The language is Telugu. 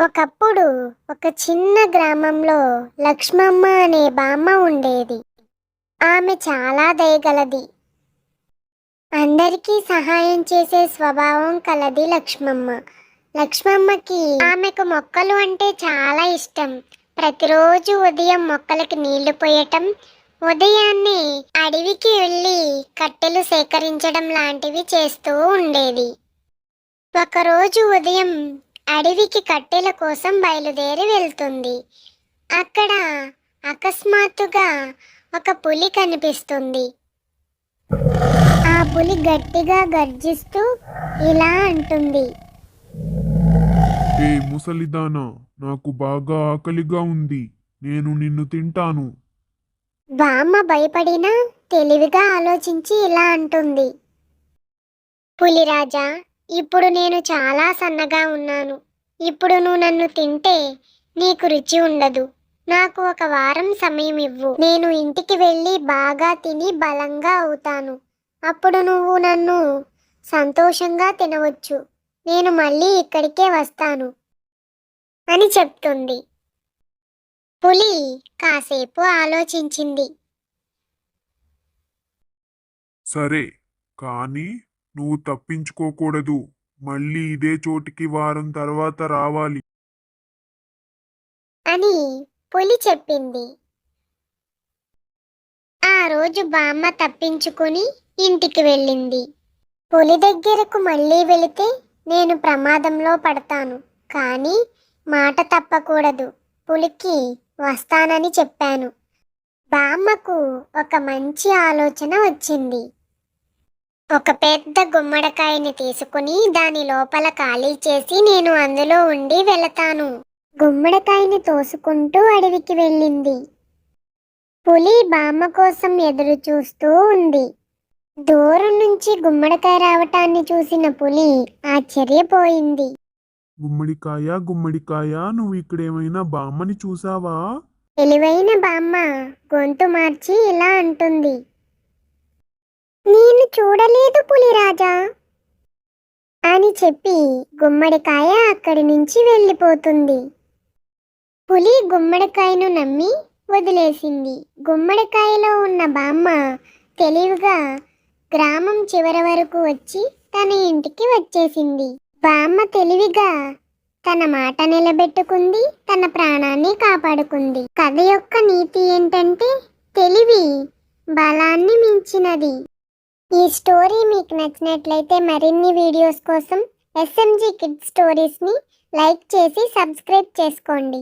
ఒకప్పుడు ఒక చిన్న గ్రామంలో లక్ష్మమ్మ అనే బామ్మ ఉండేది. ఆమె చాలా దయగలది. అందరికీ సహాయం చేసే స్వభావం కలది లక్ష్మమ్మ. లక్ష్మమ్మకి ఆమెకు మొక్కలు అంటే చాలా ఇష్టం. ప్రతిరోజు ఉదయం మొక్కలకి నీళ్లు పోయటం, ఉదయాన్నే అడవికి వెళ్ళి కట్టెలు సేకరించడం లాంటివి చేస్తూ ఉండేది. ఒకరోజు ఉదయం అడవికి కట్టెల కోసం బయలుదేరి వెళ్తుంది. అక్కడ అకస్మాత్తుగా ఒక పులి కనిపిస్తుంది. ఆ పులి గట్టిగా గర్జిస్తూ ఇలా అంటుంది. ఏ ముసలిదానా, నాకు బాగా ఆకలిగా ఉంది, నేను నిన్ను తింటాను. బామ్మ భయపడినా తెలివిగా ఆలోచించి ఇలా అంటుంది. పులిరాజా, ఇప్పుడు నేను చాలా సన్నగా ఉన్నాను. ఇప్పుడు నువ్వు నన్ను తింటే నీకు రుచి ఉండదు. నాకు ఒక వారం సమయం ఇవ్వు. నేను ఇంటికి వెళ్ళి బాగా తిని బలంగా అవుతాను. అప్పుడు నువ్వు నన్ను సంతోషంగా తినవచ్చు. నేను మళ్ళీ ఇక్కడికే వస్తాను అని చెప్తుంది. పులి కాసేపు ఆలోచించింది. సరే, కానీ నువ్వు తప్పించుకోకూడదు. మళ్ళీ ఇదే చోటికి వారం తర్వాత రావాలి. అని పులి చెప్పింది. ఆ రోజు బామ్మ తప్పించుకుని ఇంటికి వెళ్ళింది. పులి దగ్గరకు మళ్ళీ వెళితే నేను ప్రమాదంలో పడతాను, కానీ మాట తప్పకూడదు. పులికి వస్తానని చెప్పాను. బామ్మకు ఒక మంచి ఆలోచన వచ్చింది. ఒక పెద్ద గుమ్మడికాయని తీసుకుని దాని లోపల ఖాళీ చేసి నేను అందులో ఉండి వెళతాను. గుమ్మడికాయని తోసుకుంటూ అడవికి వెళ్ళింది. పులి బామ్మ కోసం ఎదురు చూస్తూ ఉంది. దూరం నుంచి గుమ్మడికాయ రావటాన్ని చూసిన పులి ఆశ్చర్యపోయింది. గుమ్మడికాయ, గుమ్మడికాయ, నువ్వు ఇక్కడేమైనా బామ్మని చూసావా? తెలివైన బామ్మ గొంతు మార్చి ఇలా అంటుంది. నేను చూడలేదు పులిరాజా అని చెప్పి గుమ్మడికాయ అక్కడి నుంచి వెళ్ళిపోతుంది. పులి గుమ్మడికాయను నమ్మి వదిలేసింది. గుమ్మడికాయలో ఉన్న బామ్మ తెలివిగా గ్రామం చివరి వరకు వచ్చి తన ఇంటికి వచ్చేసింది. బామ్మ తెలివిగా తన మాట నిలబెట్టుకుంది, తన ప్రాణాన్ని కాపాడుకుంది. కథ యొక్క నీతి ఏంటంటే తెలివి బలాన్ని మించినది. ఈ స్టోరీ మీకు నచ్చినట్లయితే మరిన్ని వీడియోస్ కోసం SMG కిడ్స్ స్టోరీస్ని లైక్ చేసి సబ్స్క్రైబ్ చేసుకోండి.